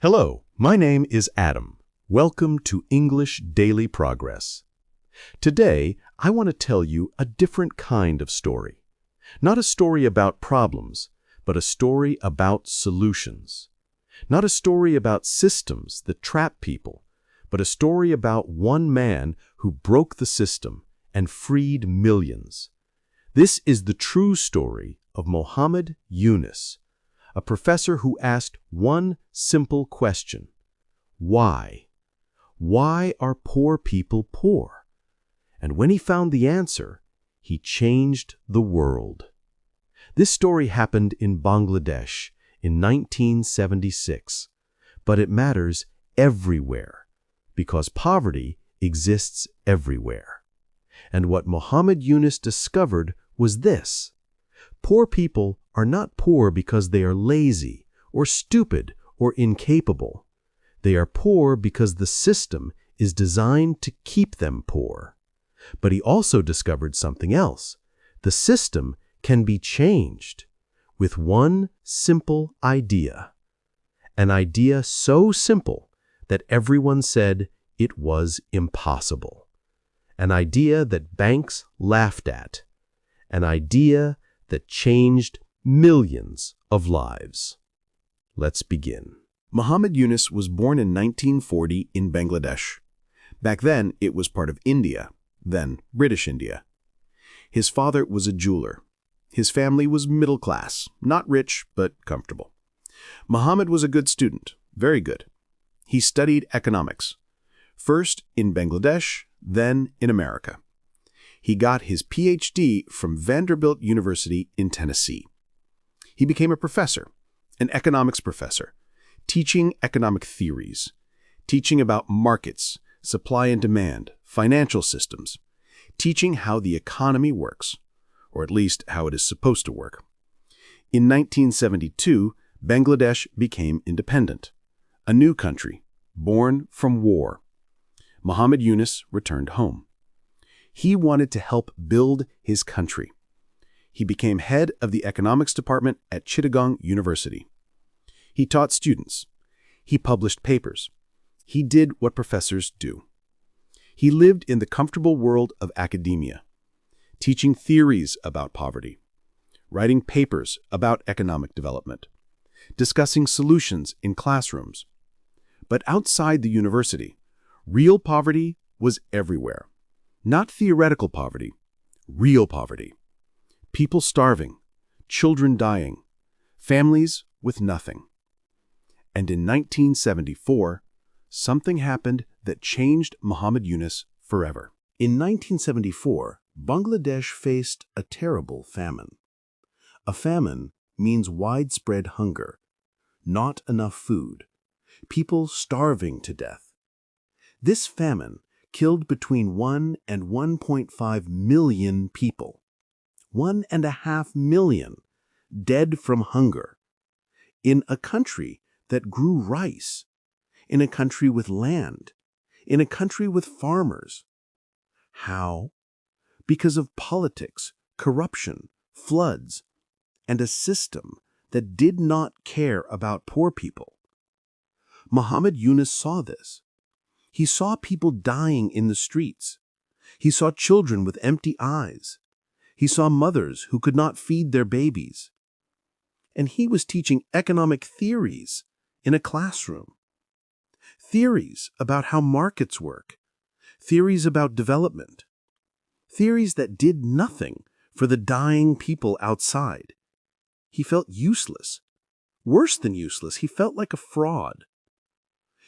Hello, my name is Adam. Welcome to English Daily Progress. Today, I want to tell you a different kind of story. Not a story about problems, but a story about solutions. Not a story about systems that trap people, but a story about one man who broke the system and freed millions. This is the true story of Muhammad Yunus, a professor who asked one simple question: why? Why are poor people poor? And when he found the answer, he changed the world. This story happened in Bangladesh in 1976, but it matters everywhere because poverty exists everywhere. And what Muhammad Yunus discovered was this: poor people are not poor because they are lazy or stupid or incapable. They are poor because the system is designed to keep them poor. But he also discovered something else. The system can be changed with one simple idea. An idea so simple that everyone said it was impossible. An idea that banks laughed at. An idea that changed millions of lives. Let's begin. Muhammad Yunus was born in 1940 in Bangladesh. Back then, it was part of India, then British India. His father was a jeweler. His family was middle class, not rich, but comfortable. Muhammad was a good student, very good. He studied economics, first in Bangladesh, then in America. He got his PhD from Vanderbilt University in Tennessee. He became a professor, an economics professor, teaching economic theories, teaching about markets, supply and demand, financial systems, teaching how the economy works, or at least how it is supposed to work. In 1972, Bangladesh became independent, a new country, born from war. Muhammad Yunus returned home. He wanted to help build his country. He became head of the economics department at Chittagong University. He taught students. He published papers. He did what professors do. He lived in the comfortable world of academia, teaching theories about poverty, writing papers about economic development, discussing solutions in classrooms. But outside the university, real poverty was everywhere. Not theoretical poverty, real poverty. People starving, children dying, families with nothing. And in 1974, something happened that changed Muhammad Yunus forever. In 1974, Bangladesh faced a terrible famine. A famine means widespread hunger, not enough food, people starving to death. This famine killed between 1 and 1.5 million people. 1.5 million dead from hunger. In a country that grew rice. In a country with land. In a country with farmers. How? Because of politics, corruption, floods, and a system that did not care about poor people. Muhammad Yunus saw this. He saw people dying in the streets. He saw children with empty eyes. He saw mothers who could not feed their babies. And he was teaching economic theories in a classroom. Theories about how markets work. Theories about development. Theories that did nothing for the dying people outside. He felt useless. Worse than useless, he felt like a fraud.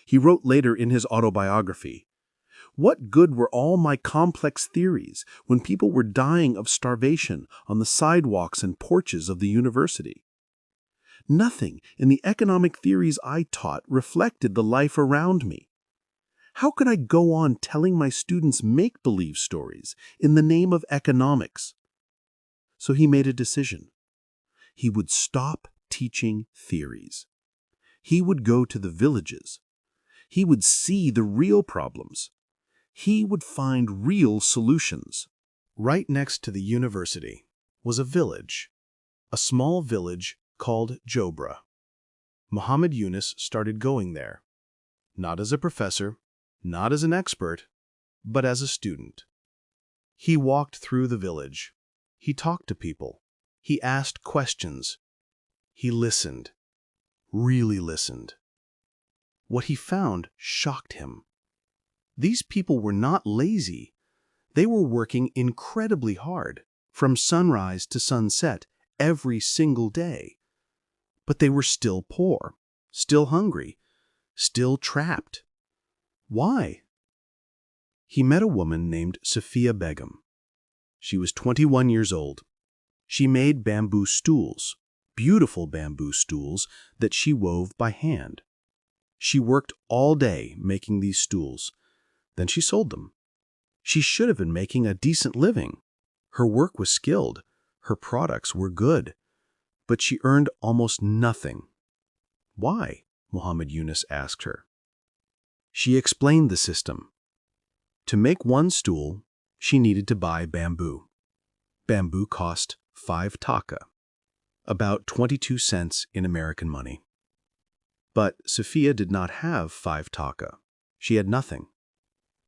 He wrote later in his autobiography, "What good were all my complex theories when people were dying of starvation on the sidewalks and porches of the university? Nothing in the economic theories I taught reflected the life around me. How could I go on telling my students make-believe stories in the name of economics?" So he made a decision. He would stop teaching theories. He would go to the villages. He would see the real problems. He would find real solutions. Right next to the university was a village, a small village called Jobra. Muhammad Yunus started going there, not as a professor, not as an expert, but as a student. He walked through the village. He talked to people. He asked questions. He listened, really listened. What he found shocked him. These people were not lazy. They were working incredibly hard, from sunrise to sunset, every single day. But they were still poor, still hungry, still trapped. Why? He met a woman named Sophia Begum. She was 21 years old. She made bamboo stools, beautiful bamboo stools that she wove by hand. She worked all day making these stools. Then she sold them. She should have been making a decent living. Her work was skilled. Her products were good. But she earned almost nothing. Why? Muhammad Yunus asked her. She explained the system. To make one stool, she needed to buy bamboo. Bamboo cost 5 taka, about 22 cents in American money. But Sophia did not have 5 taka. She had nothing.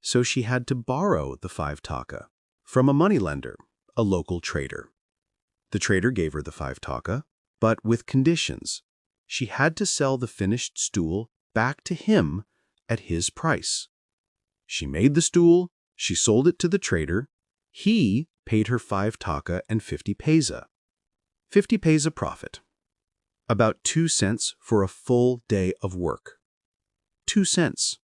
So she had to borrow the 5 taka from a moneylender, a local trader. The trader gave her the 5 taka, but with conditions. She had to sell the finished stool back to him at his price. She made the stool, she sold it to the trader. He paid her 5 taka and 50 paisa. 50 paisa profit. About 2 cents for a full day of work. 2 cents.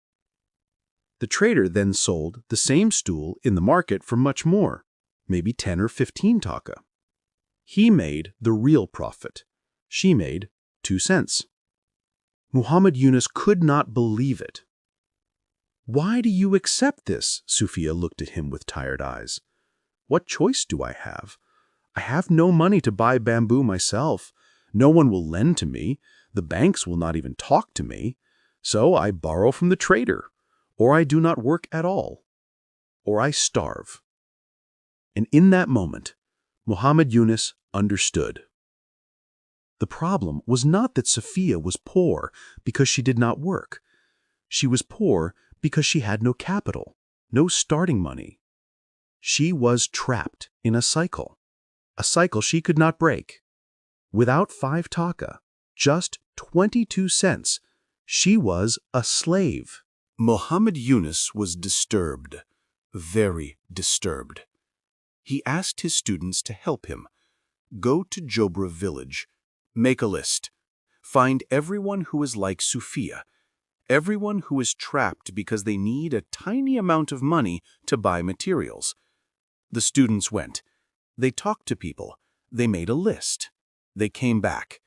The trader then sold the same stool in the market for much more, maybe 10 or 15 taka. He made the real profit. She made 2 cents. Muhammad Yunus could not believe it. Why do you accept this? Sophia looked at him with tired eyes. What choice do I have? I have no money to buy bamboo myself. No one will lend to me. The banks will not even talk to me. So I borrow from the trader. Or I do not work at all. Or I starve. And in that moment, Muhammad Yunus understood. The problem was not that Sophia was poor because she did not work. She was poor because she had no capital, no starting money. She was trapped in a cycle she could not break. Without 5 taka, just 22 cents, she was a slave. Muhammad Yunus was disturbed, very disturbed. He asked his students to help him. Go to Jobra village, make a list, find everyone who is like Sophia, everyone who is trapped because they need a tiny amount of money to buy materials. The students went. They talked to people. They made a list. They came back.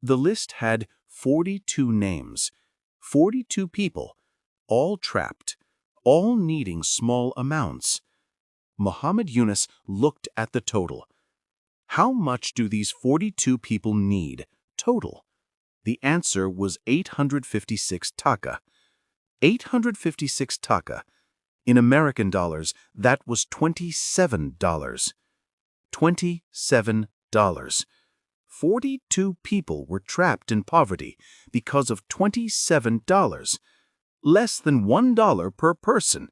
The list had 42 names, 42 people, all trapped, all needing small amounts. Muhammad Yunus looked at the total. How much do these 42 people need, total? The answer was 856 taka. 856 taka. In American dollars, that was $27. $27. 42 people were trapped in poverty because of $27. Less than $1 per person.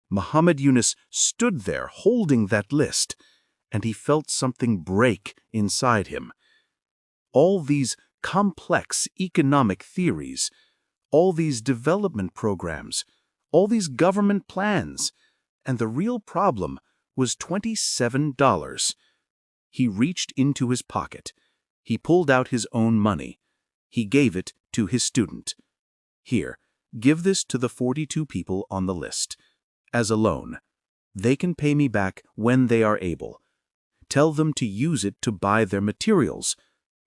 Muhammad Yunus stood there holding that list, and he felt something break inside him. All these complex economic theories, all these development programs, all these government plans, and the real problem was $27. He reached into his pocket. He pulled out his own money. He gave it to his student. Here, give this to the 42 people on the list, as a loan. They can pay me back when they are able. Tell them to use it to buy their materials,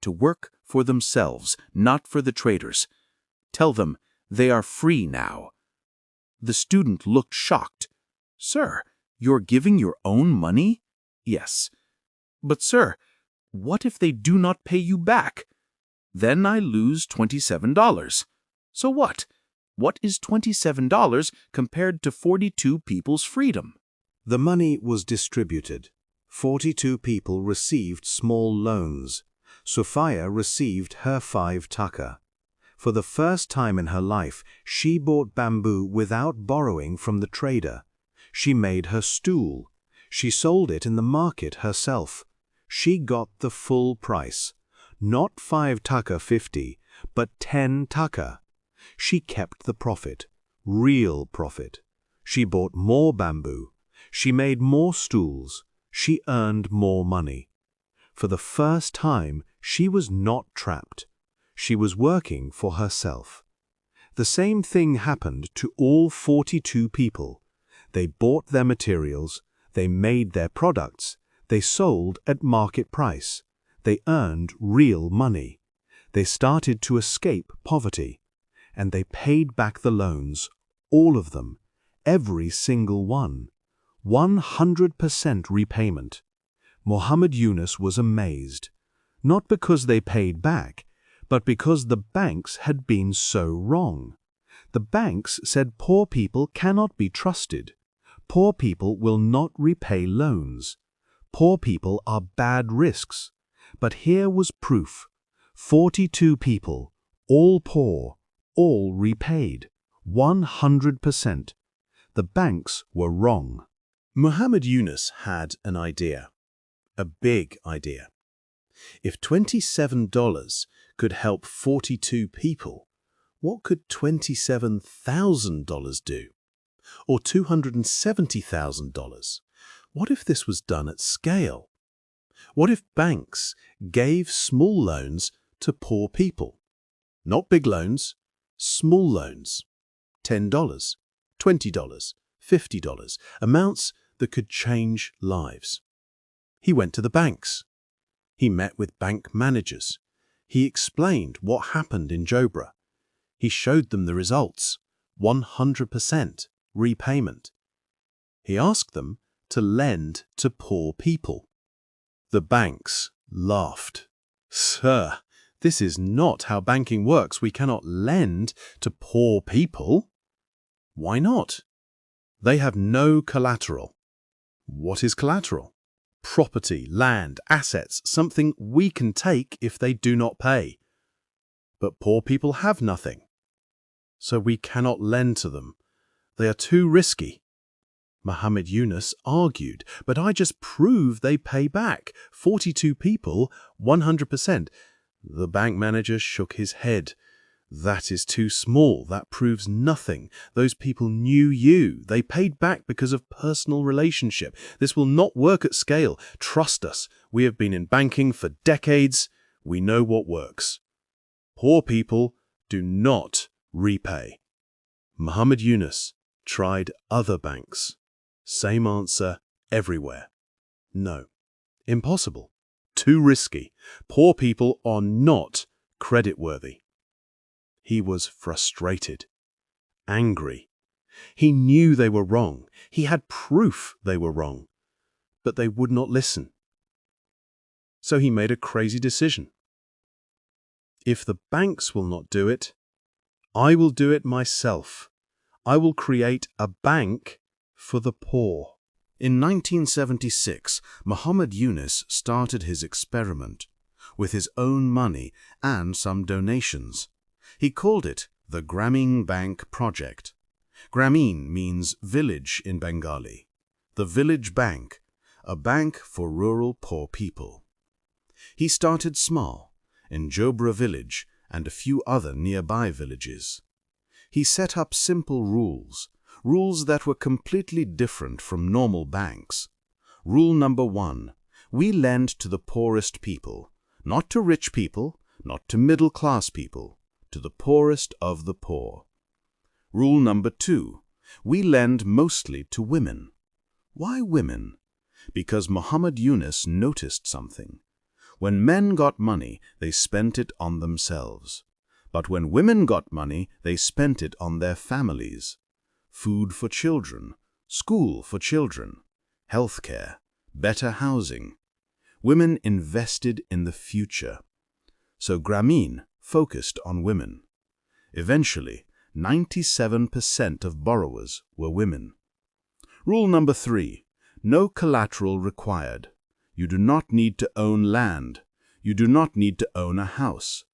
to work for themselves, not for the traders. Tell them they are free now. The student looked shocked. Sir, you're giving your own money? Yes. But sir, what if they do not pay you back? Then I lose $27. So what? What is $27 compared to 42 people's freedom? The money was distributed. 42 people received small loans. Sophia received her 5 taka. For the first time in her life, she bought bamboo without borrowing from the trader. She made her stool. She sold it in the market herself. She got the full price. Not 5 taka 50, but 10 taka. She kept the profit. Real profit. She bought more bamboo. She made more stools. She earned more money. For the first time, she was not trapped. She was working for herself. The same thing happened to all 42 people. They bought their materials, they made their products, they sold at market price, they earned real money. They started to escape poverty, and they paid back the loans, all of them, every single one. 100% repayment. Muhammad Yunus was amazed, not because they paid back, but because the banks had been so wrong. The banks said poor people cannot be trusted. Poor people will not repay loans. Poor people are bad risks. But here was proof. 42 people, all poor, all repaid. 100%. The banks were wrong. Muhammad Yunus had an idea. A big idea. If $27 could help 42 people, what could $27,000 do? Or $270,000? What if this was done at scale? What if banks gave small loans to poor people? Not big loans, small loans. $10, $20, $50, amounts that could change lives. He went to the banks. He met with bank managers. He explained what happened in Jobra. He showed them the results, 100% repayment. He asked them to lend to poor people. The banks laughed. "Sir, this is not how banking works. We cannot lend to poor people." "Why not?" "They have no collateral." "What is collateral?" "Property, land, assets, something we can take if they do not pay." "But poor people have nothing." "So we cannot lend to them. They are too risky." Muhammad Yunus argued, "But I just proved they pay back. 42 people, 100%. The bank manager shook his head. "That is too small. That proves nothing. Those people knew you. They paid back because of personal relationship. This will not work at scale. Trust us. We have been in banking for decades. We know what works. Poor people do not repay." Muhammad Yunus tried other banks. Same answer everywhere. No. Impossible. Too risky. Poor people are not creditworthy. He was frustrated, angry. He knew they were wrong. He had proof they were wrong. But they would not listen. So he made a crazy decision. If the banks will not do it, I will do it myself. I will create a bank for the poor. In 1976, Muhammad Yunus started his experiment with his own money and some donations. He called it the Grameen Bank Project. Grameen means village in Bengali. The Village Bank, a bank for rural poor people. He started small, in Jobra village and a few other nearby villages. He set up simple rules that were completely different from normal banks. Rule number 1, we lend to the poorest people, not to rich people, not to middle-class people, to the poorest of the poor. Rule number 2, we lend mostly to women. Why women? Because Muhammad Yunus noticed something. When men got money, they spent it on themselves. But when women got money, they spent it on their families. Food for children, school for children, healthcare, better housing. Women invested in the future. So Grameen focused on women. Eventually, 97% of borrowers were women. Rule number 3, no collateral required. You do not need to own land. You do not need to own a house.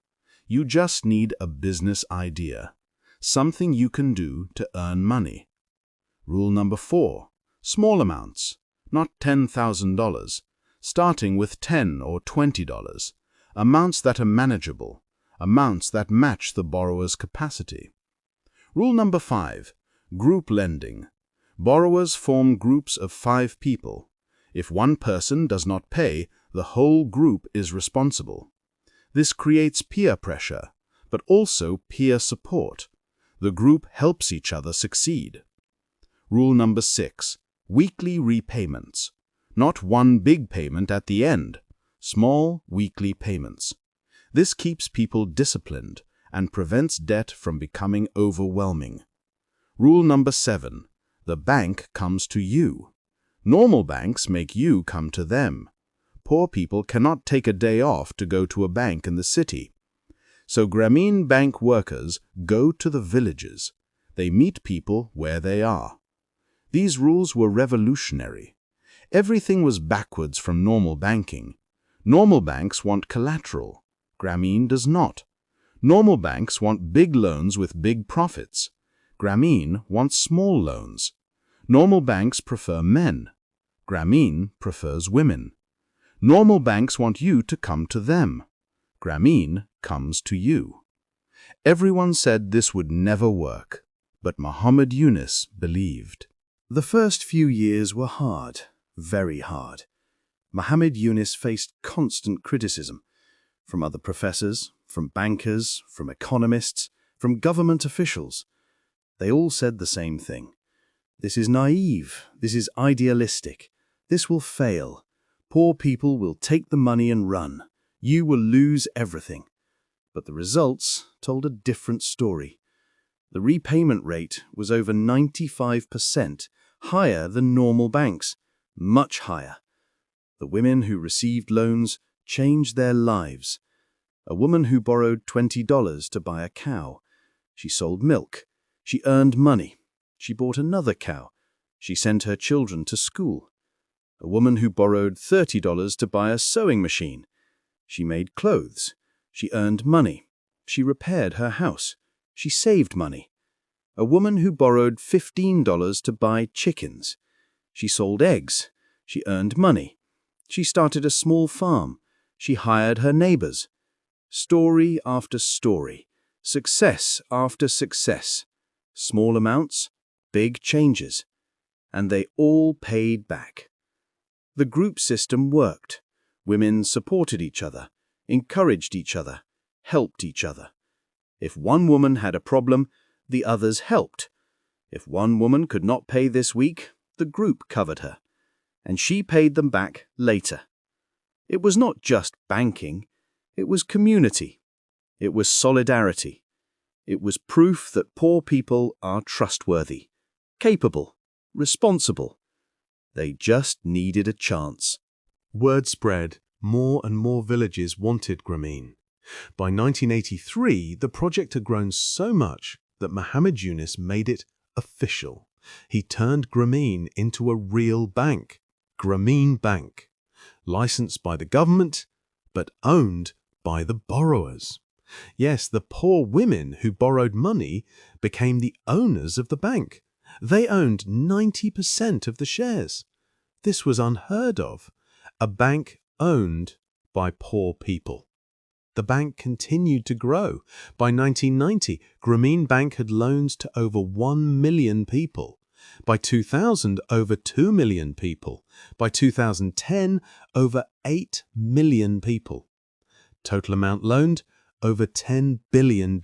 You just need a business idea, something you can do to earn money. Rule number 4. Small amounts, not $10,000, starting with $10 or $20. Amounts that are manageable, amounts that match the borrower's capacity. Rule number 5. Group lending. Borrowers form groups of 5 people. If one person does not pay, the whole group is responsible. This creates peer pressure, but also peer support. The group helps each other succeed. Rule number 6. Weekly repayments. Not one big payment at the end. Small, weekly payments. This keeps people disciplined and prevents debt from becoming overwhelming. Rule number 7. The bank comes to you. Normal banks make you come to them. Poor people cannot take a day off to go to a bank in the city. So Grameen Bank workers go to the villages. They meet people where they are. These rules were revolutionary. Everything was backwards from normal banking. Normal banks want collateral. Grameen does not. Normal banks want big loans with big profits. Grameen wants small loans. Normal banks prefer men. Grameen prefers women. Normal banks want you to come to them. Grameen comes to you. Everyone said this would never work, but Muhammad Yunus believed. The first few years were hard, very hard. Muhammad Yunus faced constant criticism from other professors, from bankers, from economists, from government officials. They all said the same thing. This is naive. This is idealistic. This will fail. Poor people will take the money and run. You will lose everything. But the results told a different story. The repayment rate was over 95%, higher than normal banks, much higher. The women who received loans changed their lives. A woman who borrowed $20 to buy a cow. She sold milk. She earned money. She bought another cow. She sent her children to school. A woman who borrowed $30 to buy a sewing machine. She made clothes. She earned money. She repaired her house. She saved money. A woman who borrowed $15 to buy chickens. She sold eggs. She earned money. She started a small farm. She hired her neighbors. Story after story. Success after success. Small amounts, big changes. And they all paid back. The group system worked. Women supported each other, encouraged each other, helped each other. If one woman had a problem, the others helped. If one woman could not pay this week, the group covered her, and she paid them back later. It was not just banking, it was community. It was solidarity. It was proof that poor people are trustworthy, capable, responsible. They just needed a chance. Word spread. More and more villages wanted Grameen. By 1983, the project had grown so much that Muhammad Yunus made it official. He turned Grameen into a real bank, Grameen Bank, licensed by the government, but owned by the borrowers. Yes, the poor women who borrowed money became the owners of the bank. They owned 90% of the shares. This was unheard of. A bank owned by poor people. The bank continued to grow. By 1990, Grameen Bank had loans to over 1 million people. By 2000, over 2 million people. By 2010, over 8 million people. Total amount loaned, over $10 billion.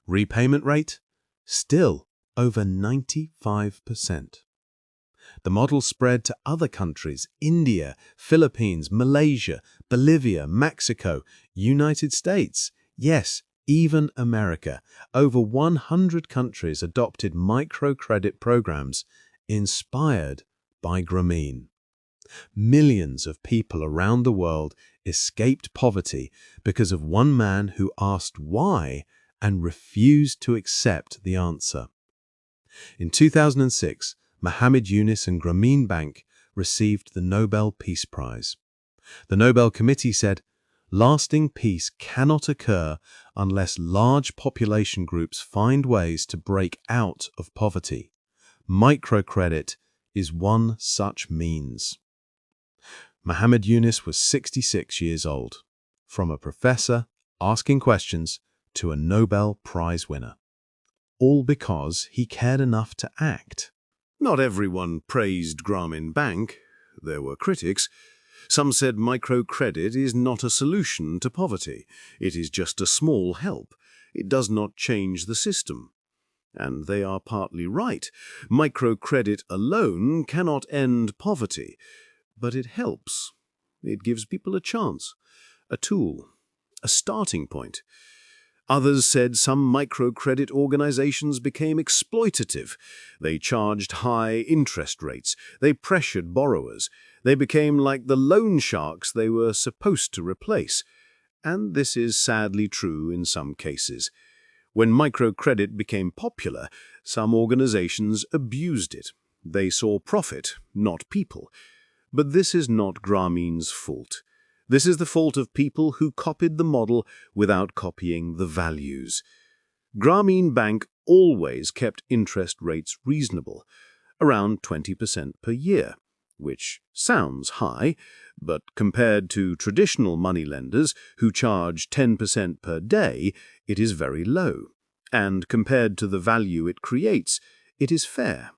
Repayment rate, still over 95%. The model spread to other countries: India, Philippines, Malaysia, Bolivia, Mexico, United States. Yes, even America. Over 100 countries adopted microcredit programs inspired by Grameen. Millions of people around the world escaped poverty because of one man who asked why and refused to accept the answer. In 2006, Muhammad Yunus and Grameen Bank received the Nobel Peace Prize. The Nobel Committee said, Lasting peace cannot occur unless large population groups find ways to break out of poverty. Microcredit is one such means. Muhammad Yunus was 66 years old, from a professor asking questions to a Nobel Prize winner. All because he cared enough to act. Not everyone praised Grameen Bank. There were critics. Some said microcredit is not a solution to poverty. It is just a small help. It does not change the system. And they are partly right. Microcredit alone cannot end poverty, but it helps. It gives people a chance, a tool, a starting point. Others said some microcredit organizations became exploitative. They charged high interest rates. They pressured borrowers. They became like the loan sharks they were supposed to replace. And this is sadly true in some cases. When microcredit became popular, some organizations abused it. They saw profit, not people. But this is not Grameen's fault. This is the fault of people who copied the model without copying the values. Grameen Bank always kept interest rates reasonable, around 20% per year, which sounds high, but compared to traditional moneylenders who charge 10% per day, it is very low, and compared to the value it creates, it is fair.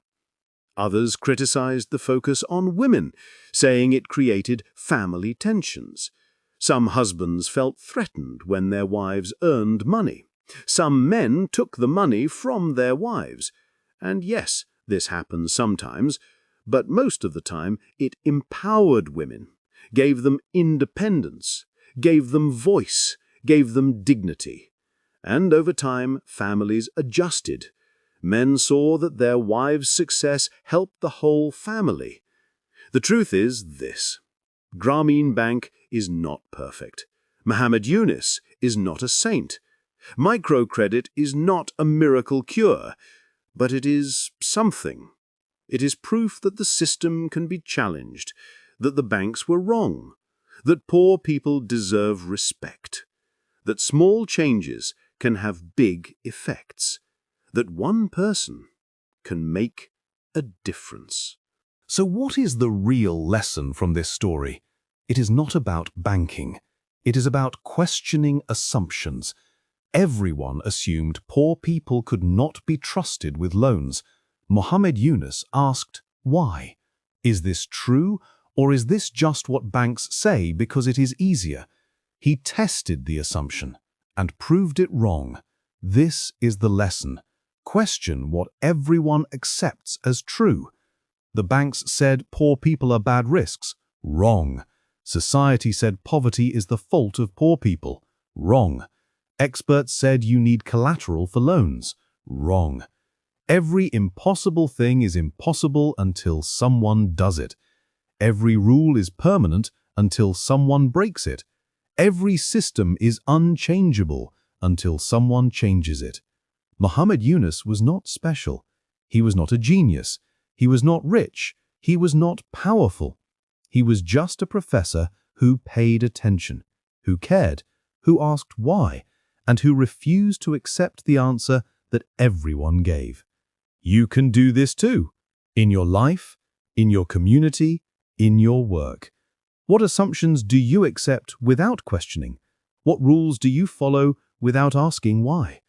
Others criticized the focus on women, saying it created family tensions. Some husbands felt threatened when their wives earned money. Some men took the money from their wives. And yes, this happens sometimes, but most of the time it empowered women, gave them independence, gave them voice, gave them dignity. And over time, families adjusted. Men saw that their wives' success helped the whole family. The truth is this: Grameen Bank is not perfect. Muhammad Yunus is not a saint. Microcredit is not a miracle cure, but it is something. It is proof that the system can be challenged, that the banks were wrong, that poor people deserve respect, that small changes can have big effects, that one person can make a difference. So what is the real lesson from this story? It is not about banking. It is about questioning assumptions. Everyone assumed poor people could not be trusted with loans. Muhammad Yunus asked, why? Is this true, or is this just what banks say because it is easier? He tested the assumption and proved it wrong. This is the lesson. Question what everyone accepts as true. The banks said poor people are bad risks. Wrong. Society said poverty is the fault of poor people. Wrong. Experts said you need collateral for loans. Wrong. Every impossible thing is impossible until someone does it. Every rule is permanent until someone breaks it. Every system is unchangeable until someone changes it. Muhammad Yunus was not special. He was not a genius. He was not rich. He was not powerful. He was just a professor who paid attention, who cared, who asked why, and who refused to accept the answer that everyone gave. You can do this too, in your life, in your community, in your work. What assumptions do you accept without questioning? What rules do you follow without asking why?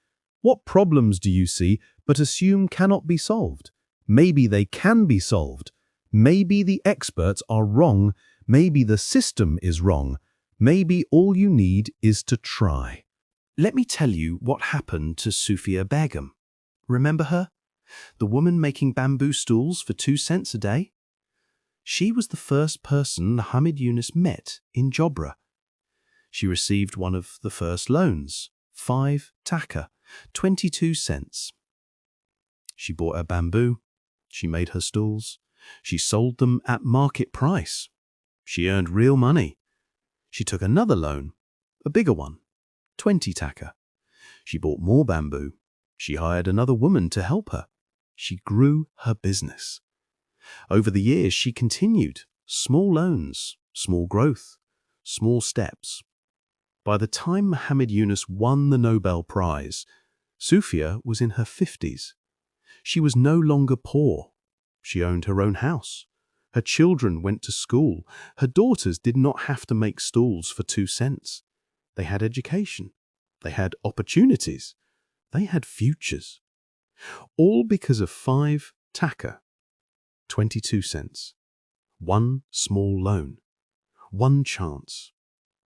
What problems do you see but assume cannot be solved? Maybe they can be solved. Maybe the experts are wrong. Maybe the system is wrong. Maybe all you need is to try. Let me tell you what happened to Sufia Begum. Remember her? The woman making bamboo stools for 2 cents a day? She was the first person Muhammad Yunus met in Jobra. She received one of the first loans, 5 taka, 22 cents. She bought her bamboo. She made her stools. She sold them at market price. She earned real money. She took another loan, a bigger one, 20 taka. She bought more bamboo. She hired another woman to help her. She grew her business. Over the years, she continued. Small loans, small growth, small steps. By the time Muhammad Yunus won the Nobel Prize, Sufia was in her 50s. She was no longer poor. She owned her own house. Her children went to school. Her daughters did not have to make stools for 2 cents. They had education. They had opportunities. They had futures. All because of 5 taka, 22 cents. 1 small loan. 1 chance.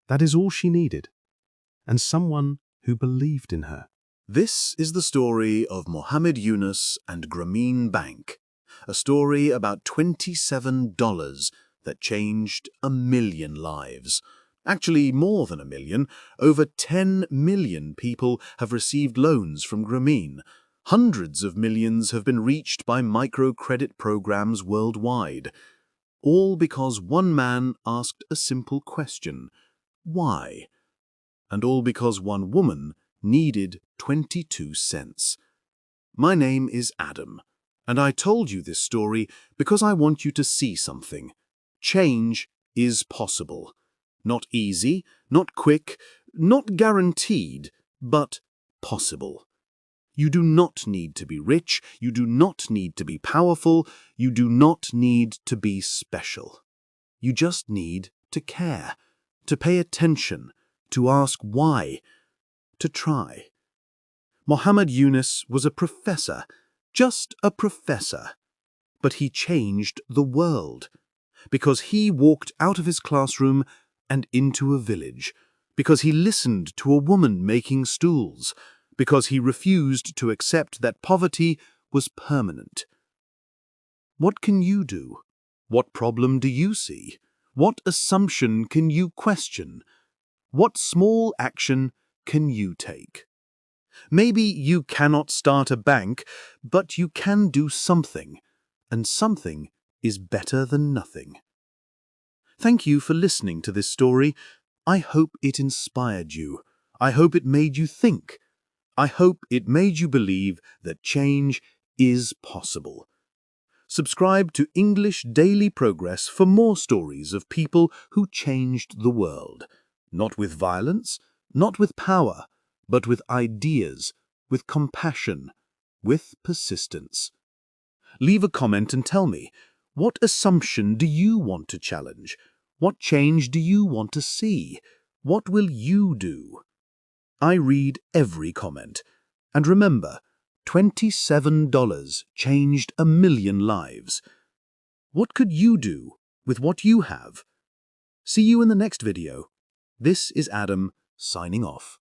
That is all she needed. And someone who believed in her. This is the story of Mohammed Yunus and Grameen Bank, a story about $27 that changed 1 million lives. Actually, more than 1 million. Over 10 million people have received loans from Grameen. Hundreds of millions have been reached by microcredit programs worldwide. All because one man asked a simple question: why? And all because one woman needed 22 cents. My name is Adam, and I told you this story because I want you to see something. Change is possible. Not easy, not quick, not guaranteed, but possible. You do not need to be rich, you do not need to be powerful, you do not need to be special. You just need to care, to pay attention, to ask why, to try. Mohammed Yunus was a professor, just a professor. But he changed the world, because he walked out of his classroom and into a village, because he listened to a woman making stools, because he refused to accept that poverty was permanent. What can you do? What problem do you see? What assumption can you question? What small action can you take? Maybe you cannot start a bank, but you can do something, and something is better than nothing. Thank you for listening to this story. I hope it inspired you. I hope it made you think. I hope it made you believe that change is possible. Subscribe to English Daily Progress for more stories of people who changed the world. Not with violence, not with power, but with ideas, with compassion, with persistence. Leave a comment and tell me, what assumption do you want to challenge? What change do you want to see? What will you do? I read every comment. And remember, $27 changed 1 million lives. What could you do with what you have? See you in the next video. This is Adam, signing off.